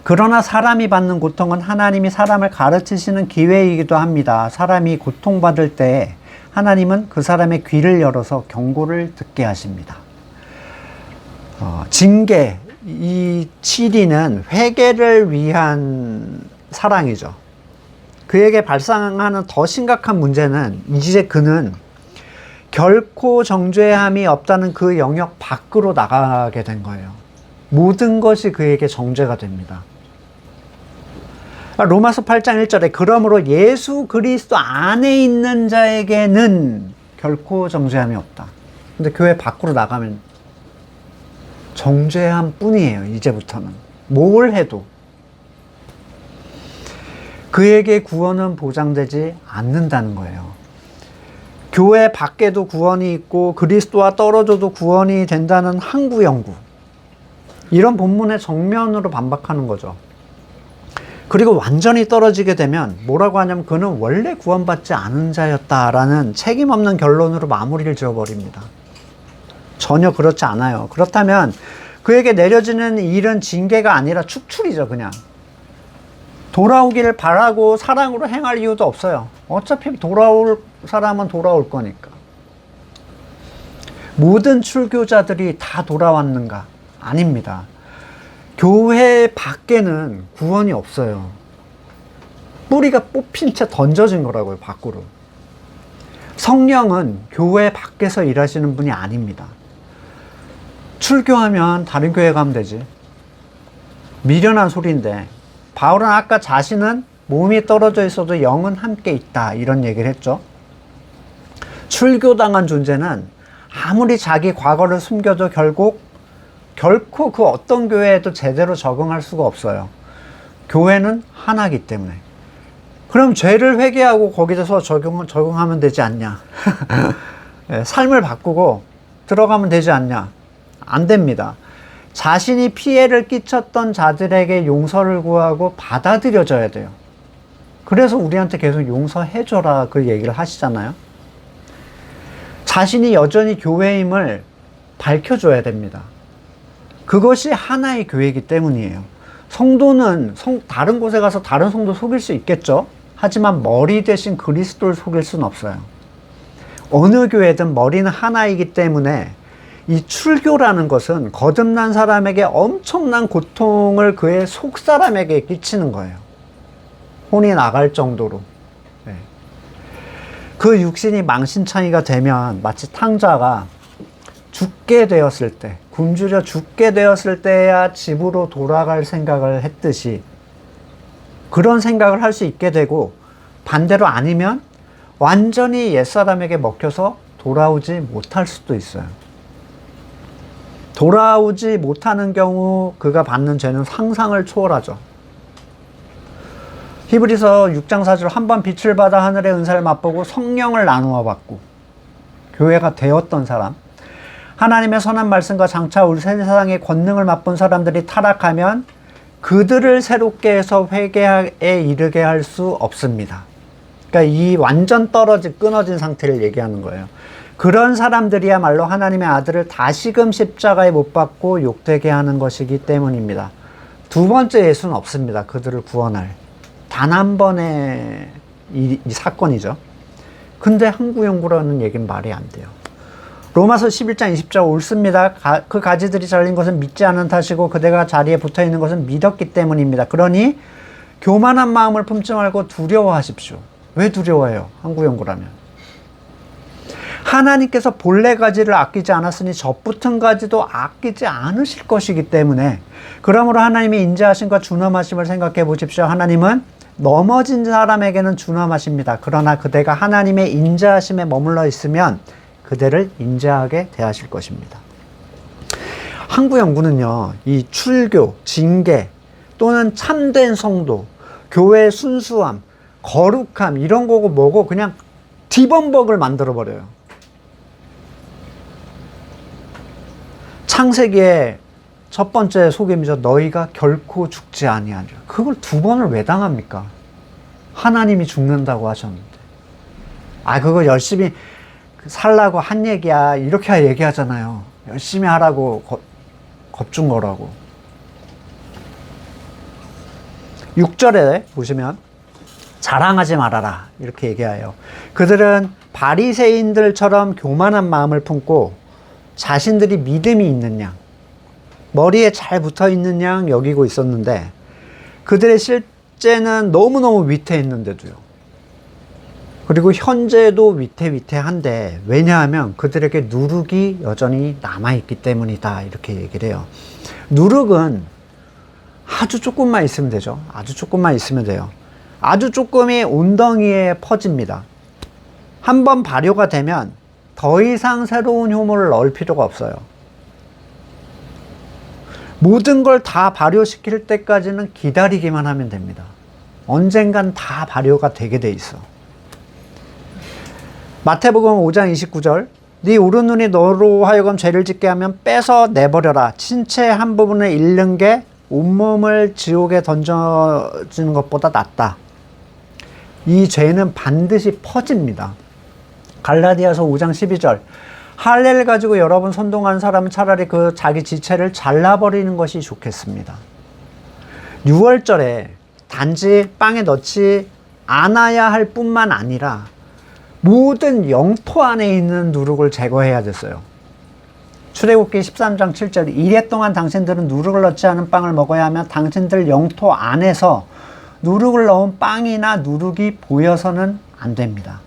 A: 그러나 사람이 받는 고통은 하나님이 사람을 가르치시는 기회이기도 합니다. 사람이 고통받을 때 하나님은 그 사람의 귀를 열어서 경고를 듣게 하십니다. 징계, 이 치리는 회개를 위한 사랑이죠. 그에게 발생하는 더 심각한 문제는 이제 그는 결코 정죄함이 없다는 그 영역 밖으로 나가게 된 거예요. 모든 것이 그에게 정죄가 됩니다. 로마서 8장 1절에 그러므로 예수 그리스도 안에 있는 자에게는 결코 정죄함이 없다. 근데 교회 밖으로 나가면 정죄함 뿐이에요. 이제부터는 뭘 해도 그에게 구원은 보장되지 않는다는 거예요. 교회 밖에도 구원이 있고 그리스도와 떨어져도 구원이 된다는 항구연구, 이런 본문의 정면으로 반박하는 거죠. 그리고 완전히 떨어지게 되면 뭐라고 하냐면 그는 원래 구원받지 않은 자였다라는 책임 없는 결론으로 마무리를 지어버립니다. 전혀 그렇지 않아요. 그렇다면 그에게 내려지는 일은 징계가 아니라 축출이죠. 그냥 돌아오기를 바라고 사랑으로 행할 이유도 없어요. 어차피 돌아올 사람은 돌아올 거니까. 모든 출교자들이 다 돌아왔는가? 아닙니다. 교회 밖에는 구원이 없어요. 뿌리가 뽑힌 채 던져진 거라고요, 밖으로. 성령은 교회 밖에서 일하시는 분이 아닙니다. 출교하면 다른 교회 가면 되지. 미련한 소리인데, 바울은 아까 자신은 몸이 떨어져 있어도 영은 함께 있다, 이런 얘기를 했죠. 출교당한 존재는 아무리 자기 과거를 숨겨도 결코 그 어떤 교회에도 제대로 적응할 수가 없어요. 교회는 하나이기 때문에. 그럼 죄를 회개하고 거기서 적응하면 되지 않냐? 삶을 바꾸고 들어가면 되지 않냐? 안 됩니다. 자신이 피해를 끼쳤던 자들에게 용서를 구하고 받아들여져야 돼요. 그래서 우리한테 계속 용서해줘라 그 얘기를 하시잖아요. 자신이 여전히 교회임을 밝혀줘야 됩니다. 그것이 하나의 교회이기 때문이에요. 성도는 다른 곳에 가서 다른 성도 속일 수 있겠죠. 하지만 머리 대신 그리스도를 속일 수는 없어요. 어느 교회든 머리는 하나이기 때문에 이 출교라는 것은 거듭난 사람에게 엄청난 고통을 그의 속사람에게 끼치는 거예요. 혼이 나갈 정도로. 네. 그 육신이 망신창이가 되면 마치 탕자가 죽게 되었을 때, 굶주려 죽게 되었을 때야 집으로 돌아갈 생각을 했듯이 그런 생각을 할 수 있게 되고, 반대로 아니면 완전히 옛사람에게 먹혀서 돌아오지 못할 수도 있어요. 돌아오지 못하는 경우 그가 받는 죄는 상상을 초월하죠. 히브리서 6장 4절 한번 빛을 받아 하늘의 은사를 맛보고 성령을 나누어 받고 교회가 되었던 사람, 하나님의 선한 말씀과 장차 우리 세상의 권능을 맛본 사람들이 타락하면 그들을 새롭게 해서 회개에 이르게 할 수 없습니다. 그러니까 이 완전 끊어진 상태를 얘기하는 거예요. 그런 사람들이야말로 하나님의 아들을 다시금 십자가에 못 박고 욕되게 하는 것이기 때문입니다. 두 번째 예수는 없습니다. 그들을 구원할. 단 한 번의 이 사건이죠. 근데 항구연구라는 얘기는 말이 안 돼요. 로마서 11장 20절 옳습니다. 그 가지들이 잘린 것은 믿지 않은 탓이고 그대가 자리에 붙어있는 것은 믿었기 때문입니다. 그러니 교만한 마음을 품지 말고 두려워하십시오. 왜 두려워해요? 항구연구라면. 하나님께서 본래 가지를 아끼지 않았으니 젖붙은 가지도 아끼지 않으실 것이기 때문에, 그러므로 하나님의 인자하심과 준엄하심을 생각해 보십시오. 하나님은 넘어진 사람에게는 준엄하십니다. 그러나 그대가 하나님의 인자하심에 머물러 있으면 그대를 인자하게 대하실 것입니다. 항구연구는요, 이 출교, 징계 또는 참된 성도, 교회의 순수함, 거룩함 이런 거고 뭐고 그냥 디범벅을 만들어 버려요. 창세기의 첫 번째 속임이죠. 너희가 결코 죽지 아니하리라. 그걸 두 번을 왜 당합니까? 하나님이 죽는다고 하셨는데. 그거 열심히 살라고 한 얘기야. 이렇게 얘기하잖아요. 열심히 하라고 겁준 거라고. 6절에 보시면 자랑하지 말아라 이렇게 얘기해요. 그들은 바리새인들처럼 교만한 마음을 품고 자신들이 믿음이 있는 양, 머리에 잘 붙어있는 양 여기고 있었는데 그들의 실제는 너무너무 위태했는데도요. 그리고 현재도 위태위태한데, 왜냐하면 그들에게 누룩이 여전히 남아있기 때문이다, 이렇게 얘기를 해요. 누룩은 아주 조금만 있으면 되죠. 아주 조금만 있으면 돼요. 아주 조금이 온덩이에 퍼집니다. 한번 발효가 되면 더 이상 새로운 효모를 넣을 필요가 없어요. 모든 걸 다 발효시킬 때까지는 기다리기만 하면 됩니다. 언젠간 다 발효가 되게 돼 있어. 마태복음 5장 29절, 네 오른눈이 너로 하여금 죄를 짓게 하면 빼서 내버려라. 신체 한 부분을 잃는 게 온몸을 지옥에 던져지는 것보다 낫다. 이 죄는 반드시 퍼집니다. 갈라디아서 5장 12절, 할례를 가지고 여러분 선동하는 사람은 차라리 그 자기 지체를 잘라버리는 것이 좋겠습니다. 6월절에 단지 빵에 넣지 않아야 할 뿐만 아니라 모든 영토 안에 있는 누룩을 제거해야 됐어요. 출애굽기 13장 7절, 이래 동안 당신들은 누룩을 넣지 않은 빵을 먹어야 하며 당신들 영토 안에서 누룩을 넣은 빵이나 누룩이 보여서는 안 됩니다.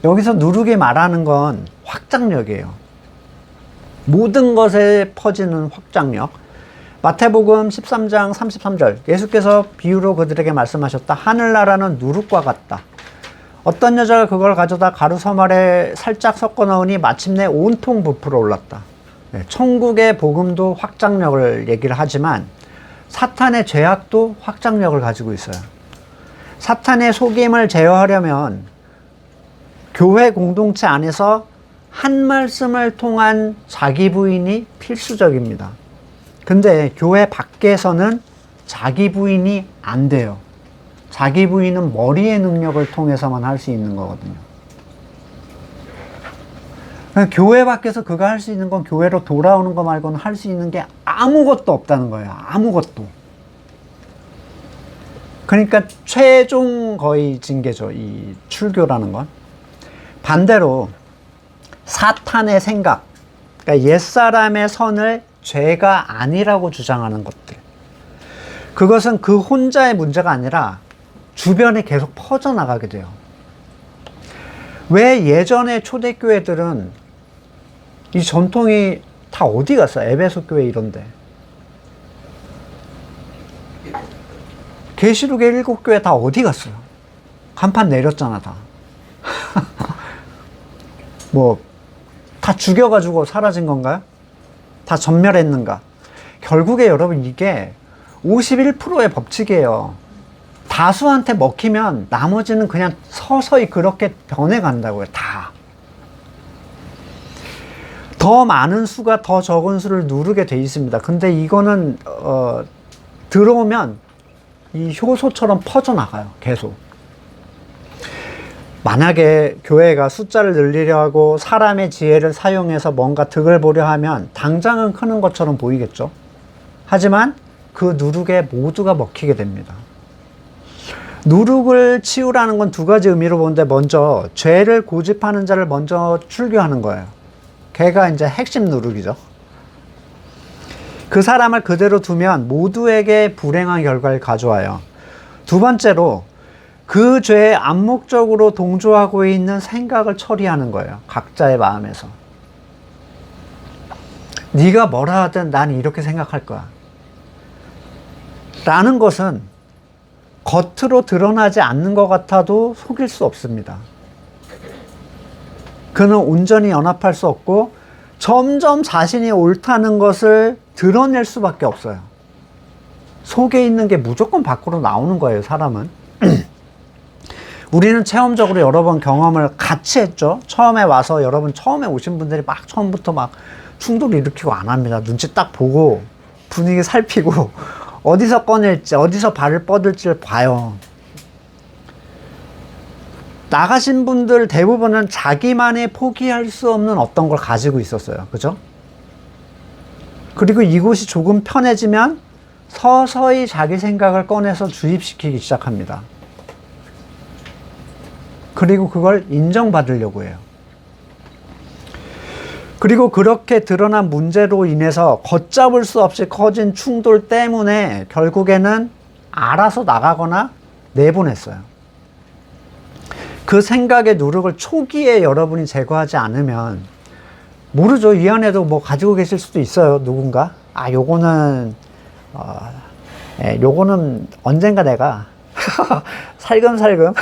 A: 여기서 누룩이 말하는 건 확장력이에요. 모든 것에 퍼지는 확장력. 마태복음 13장 33절, 예수께서 비유로 그들에게 말씀하셨다. 하늘나라는 누룩과 같다. 어떤 여자가 그걸 가져다 가루 서말에 살짝 섞어 넣으니 마침내 온통 부풀어 올랐다. 천국의 복음도 확장력을 얘기를 하지만 사탄의 죄악도 확장력을 가지고 있어요. 사탄의 속임을 제어하려면 교회 공동체 안에서 한 말씀을 통한 자기 부인이 필수적입니다. 근데 교회 밖에서는 자기 부인이 안 돼요. 자기 부인은 머리의 능력을 통해서만 할 수 있는 거거든요. 교회 밖에서 그가 할 수 있는 건 교회로 돌아오는 거 말고는 할 수 있는 게 아무것도 없다는 거예요. 아무것도. 그러니까 최종 거의 징계죠. 이 출교라는 건. 반대로 사탄의 생각, 그러니까 옛사람의 선을 죄가 아니라고 주장하는 것들. 그것은 그 혼자의 문제가 아니라 주변에 계속 퍼져나가게 돼요. 왜 예전의 초대교회들은 이 전통이 다 어디 갔어요? 에베소 교회 이런데. 계시록의 7교회 다 어디 갔어요? 간판 내렸잖아, 다. 뭐, 다 죽여가지고 사라진 건가요? 다 전멸했는가? 결국에 여러분 이게 51%의 법칙이에요. 다수한테 먹히면 나머지는 그냥 서서히 그렇게 변해간다고요. 다. 더 많은 수가 더 적은 수를 누르게 돼 있습니다. 근데 이거는 들어오면 이 효소처럼 퍼져나가요. 계속. 만약에 교회가 숫자를 늘리려고 사람의 지혜를 사용해서 뭔가 득을 보려 하면 당장은 크는 것처럼 보이겠죠. 하지만 그 누룩에 모두가 먹히게 됩니다. 누룩을 치우라는 건 두 가지 의미로 보는데, 먼저 죄를 고집하는 자를 먼저 출교하는 거예요. 걔가 이제 핵심 누룩이죠. 그 사람을 그대로 두면 모두에게 불행한 결과를 가져와요. 두 번째로 그 죄에 암묵적으로 동조하고 있는 생각을 처리하는 거예요. 각자의 마음에서. 네가 뭐라 하든 난 이렇게 생각할 거야. 라는 것은 겉으로 드러나지 않는 것 같아도 속일 수 없습니다. 그는 온전히 연합할 수 없고 점점 자신이 옳다는 것을 드러낼 수밖에 없어요. 속에 있는 게 무조건 밖으로 나오는 거예요, 사람은. 우리는 체험적으로 여러 번 경험을 같이 했죠. 처음에 와서 여러분 처음에 오신 분들이 막 처음부터 막 충돌을 일으키고 안 합니다. 눈치 딱 보고 분위기 살피고 어디서 꺼낼지, 어디서 발을 뻗을지를 봐요. 나가신 분들 대부분은 자기만의 포기할 수 없는 어떤 걸 가지고 있었어요. 그죠? 그리고 이곳이 조금 편해지면 서서히 자기 생각을 꺼내서 주입시키기 시작합니다. 그리고 그걸 인정받으려고 해요. 그리고 그렇게 드러난 문제로 인해서 걷잡을 수 없이 커진 충돌 때문에 결국에는 알아서 나가거나 내보냈어요. 그 생각의 누룩을 초기에 여러분이 제거하지 않으면, 모르죠. 이 안에도 뭐 가지고 계실 수도 있어요. 누군가. 요거는 요거는 언젠가 내가 살금살금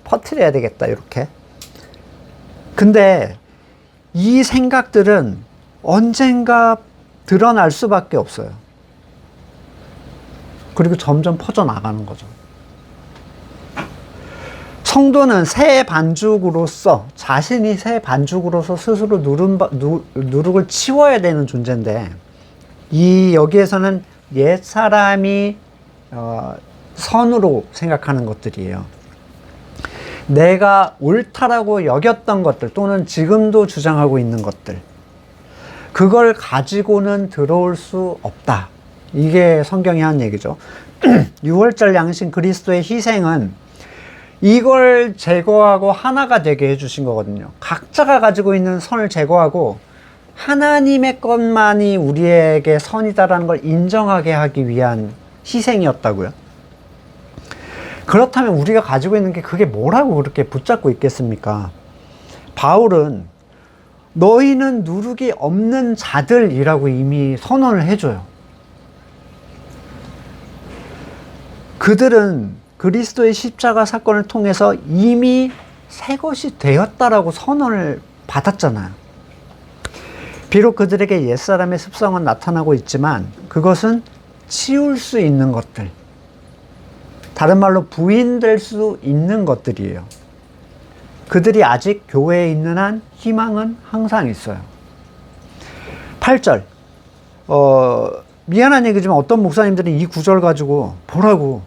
A: 퍼뜨려야 되겠다. 이렇게. 근데 이 생각들은 언젠가 드러날 수밖에 없어요. 그리고 점점 퍼져나가는 거죠. 성도는 새 반죽으로서, 자신이 새 반죽으로서 스스로 누룩을 치워야 되는 존재인데, 여기에서는 옛 사람이 선으로 생각하는 것들이에요. 내가 옳다라고 여겼던 것들, 또는 지금도 주장하고 있는 것들, 그걸 가지고는 들어올 수 없다. 이게 성경이 하는 얘기죠. 유월절 양신 그리스도의 희생은 이걸 제거하고 하나가 되게 해주신 거거든요. 각자가 가지고 있는 선을 제거하고 하나님의 것만이 우리에게 선이다라는 걸 인정하게 하기 위한 희생이었다고요. 그렇다면 우리가 가지고 있는 게 그게 뭐라고 그렇게 붙잡고 있겠습니까? 바울은 너희는 누룩이 없는 자들이라고 이미 선언을 해줘요. 그들은 그리스도의 십자가 사건을 통해서 이미 새 것이 되었다라고 선언을 받았잖아요. 비록 그들에게 옛사람의 습성은 나타나고 있지만 그것은 치울 수 있는 것들, 다른 말로 부인될 수 있는 것들이에요. 그들이 아직 교회에 있는 한 희망은 항상 있어요. 8절. 미안한 얘기지만 어떤 목사님들은 이 구절 가지고 보라고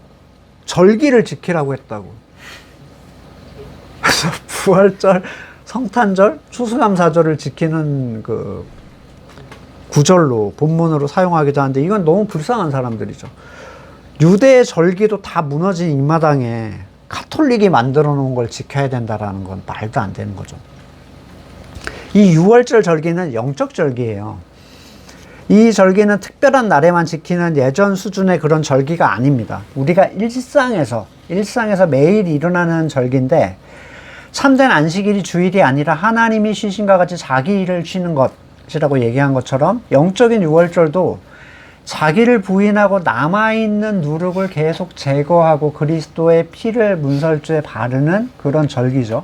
A: 절기를 지키라고 했다고. 그래서 부활절, 성탄절, 추수감사절을 지키는 그 구절로 본문으로 사용하기도 하는데 이건 너무 불쌍한 사람들이죠. 유대의 절기도 다 무너진 이 마당에 가톨릭이 만들어 놓은 걸 지켜야 된다라는 건 말도 안 되는 거죠. 이 6월절 절기는 영적 절기예요. 이 절기는 특별한 날에만 지키는 예전 수준의 그런 절기가 아닙니다. 우리가 일상에서 매일 일어나는 절기인데, 참된 안식일이 주일이 아니라 하나님이 쉬신과 같이 자기 일을 쉬는 것이라고 얘기한 것처럼 영적인 6월절도 자기를 부인하고 남아있는 누룩을 계속 제거하고 그리스도의 피를 문설주에 바르는 그런 절기죠.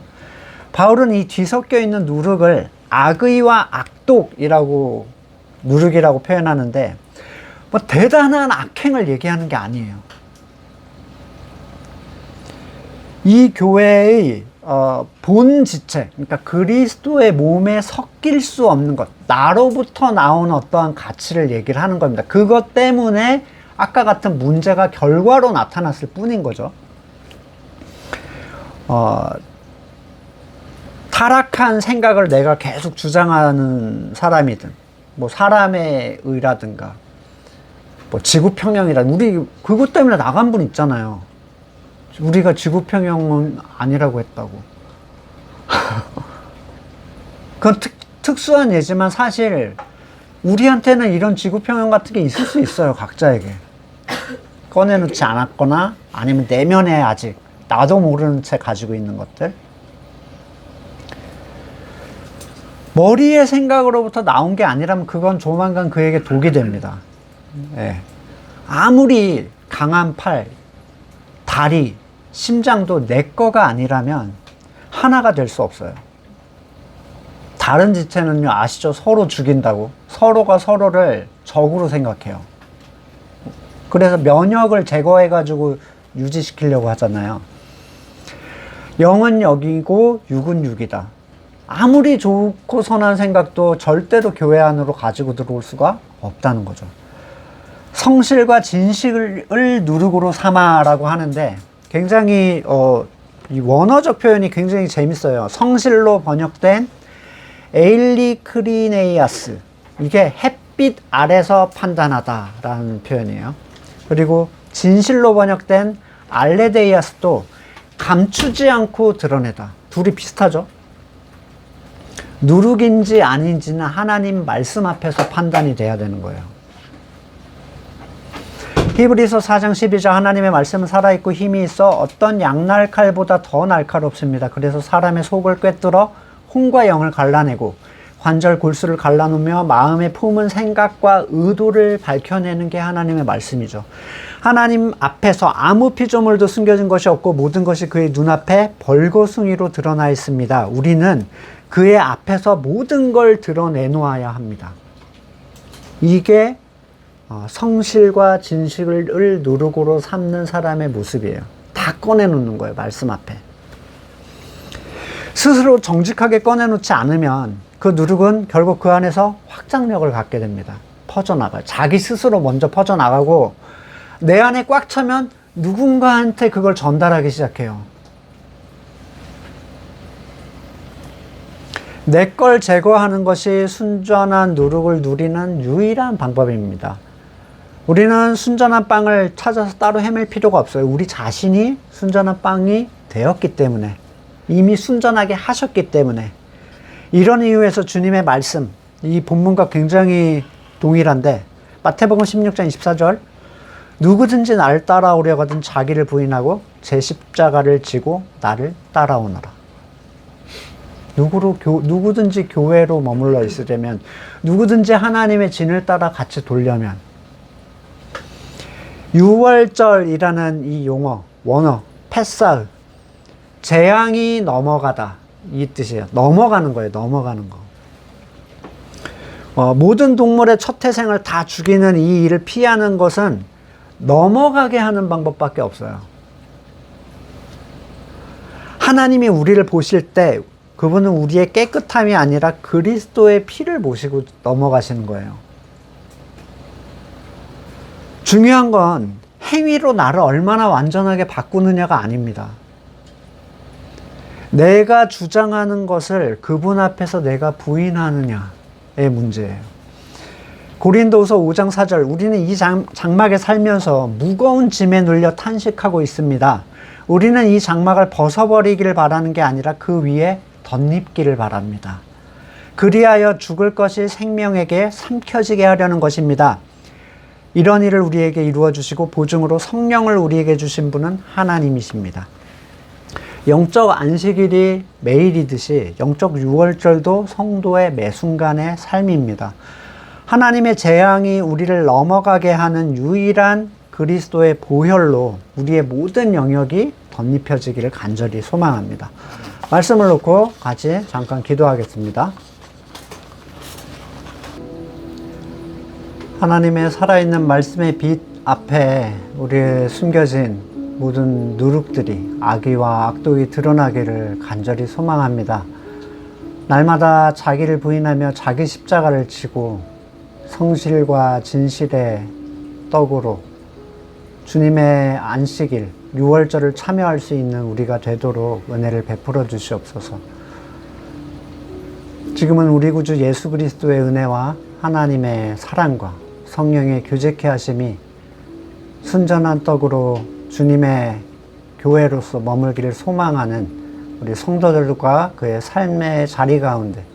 A: 바울은 이 뒤섞여 있는 누룩을 악의와 악독이라고, 누룩이라고 표현하는데 뭐 대단한 악행을 얘기하는 게 아니에요. 이 교회의 본 지체, 그러니까 그리스도의 몸에 섞일 수 없는 것, 나로부터 나온 어떠한 가치를 얘기를 하는 겁니다. 그것 때문에 아까 같은 문제가 결과로 나타났을 뿐인 거죠. 타락한 생각을 내가 계속 주장하는 사람이든, 뭐 사람의 의라든가, 뭐 지구평형이라, 우리 그것 때문에 나간 분 있잖아요. 우리가 지구평형은 아니라고 했다고. 그건 특수한 예지만 사실 우리한테는 이런 지구평형 같은 게 있을 수 있어요. 각자에게. 꺼내놓지 않았거나 아니면 내면에 아직 나도 모르는 채 가지고 있는 것들. 머리의 생각으로부터 나온 게 아니라면 그건 조만간 그에게 독이 됩니다. 예. 아무리 강한 팔, 다리, 심장도 내 거가 아니라면 하나가 될 수 없어요. 다른 지체는요, 아시죠? 서로 죽인다고. 서로가 서로를 적으로 생각해요. 그래서 면역을 제거해가지고 유지시키려고 하잖아요. 영은 영이고 육은 육이다. 아무리 좋고 선한 생각도 절대로 교회 안으로 가지고 들어올 수가 없다는 거죠. 성실과 진실을 누룩으로 삼아라고 하는데 굉장히 이 원어적 표현이 굉장히 재밌어요. 성실로 번역된 에일리크리네이아스, 이게 햇빛 아래서 판단하다라는 표현이에요. 그리고 진실로 번역된 알레데이아스도 감추지 않고 드러내다. 둘이 비슷하죠. 누룩인지 아닌지는 하나님 말씀 앞에서 판단이 돼야 되는 거예요. 히브리서 4장 12절 하나님의 말씀은 살아있고 힘이 있어 어떤 양날칼보다 더 날카롭습니다. 그래서 사람의 속을 꿰뚫어 혼과 영을 갈라내고 관절 골수를 갈라놓으며 마음에 품은 생각과 의도를 밝혀내는 게 하나님의 말씀이죠. 하나님 앞에서 아무 피조물도 숨겨진 것이 없고 모든 것이 그의 눈앞에 벌거숭이로 드러나 있습니다. 우리는 그의 앞에서 모든 걸 드러내놓아야 합니다. 이게 성실과 진실을 누룩으로 삼는 사람의 모습이에요. 다 꺼내놓는 거예요. 말씀 앞에. 스스로 정직하게 꺼내놓지 않으면 그 누룩은 결국 그 안에서 확장력을 갖게 됩니다. 퍼져나가요. 자기 스스로 먼저 퍼져나가고 내 안에 꽉 차면 누군가한테 그걸 전달하기 시작해요. 내 걸 제거하는 것이 순전한 누룩을 누리는 유일한 방법입니다. 우리는 순전한 빵을 찾아서 따로 헤맬 필요가 없어요. 우리 자신이 순전한 빵이 되었기 때문에, 이미 순전하게 하셨기 때문에. 이런 이유에서 주님의 말씀, 이 본문과 굉장히 동일한데 마태복음 16장 24절 누구든지 나를 따라오려거든 자기를 부인하고 제 십자가를 지고 나를 따라오너라. 누구든지 교회로 머물러 있으려면, 누구든지 하나님의 진을 따라 같이 돌려면, 유월절이라는 이 용어, 원어, 패사흐, 재앙이 넘어가다, 이 뜻이에요. 넘어가는 거예요. 넘어가는 거. 모든 동물의 첫 태생을 다 죽이는 이 일을 피하는 것은 넘어가게 하는 방법밖에 없어요. 하나님이 우리를 보실 때 그분은 우리의 깨끗함이 아니라 그리스도의 피를 보시고 넘어가시는 거예요. 중요한 건 행위로 나를 얼마나 완전하게 바꾸느냐가 아닙니다. 내가 주장하는 것을 그분 앞에서 내가 부인하느냐의 문제예요. 고린도후서 5장 4절, 우리는 이 장막에 살면서 무거운 짐에 눌려 탄식하고 있습니다. 우리는 이 장막을 벗어버리기를 바라는 게 아니라 그 위에 덧입기를 바랍니다. 그리하여 죽을 것이 생명에게 삼켜지게 하려는 것입니다. 이런 일을 우리에게 이루어 주시고 보증으로 성령을 우리에게 주신 분은 하나님이십니다. 영적 안식일이 매일이듯이 영적 유월절도 성도의 매 순간의 삶입니다. 하나님의 재앙이 우리를 넘어가게 하는 유일한 그리스도의 보혈로 우리의 모든 영역이 덧입혀지기를 간절히 소망합니다. 말씀을 놓고 같이 잠깐 기도하겠습니다. 하나님의 살아있는 말씀의 빛 앞에 우리의 숨겨진 모든 누룩들이, 악의와 악독이 드러나기를 간절히 소망합니다. 날마다 자기를 부인하며 자기 십자가를 지고 성실과 진실의 떡으로 주님의 안식일, 유월절을 참여할 수 있는 우리가 되도록 은혜를 베풀어 주시옵소서. 지금은 우리 구주 예수 그리스도의 은혜와 하나님의 사랑과 성령의 교제케 하심이 순전한 떡으로 주님의 교회로서 머물기를 소망하는 우리 성도들과 그의 삶의 자리 가운데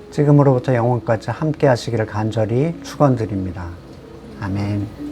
A: 지금으로부터 영원까지 함께 하시기를 간절히 축원드립니다. 아멘.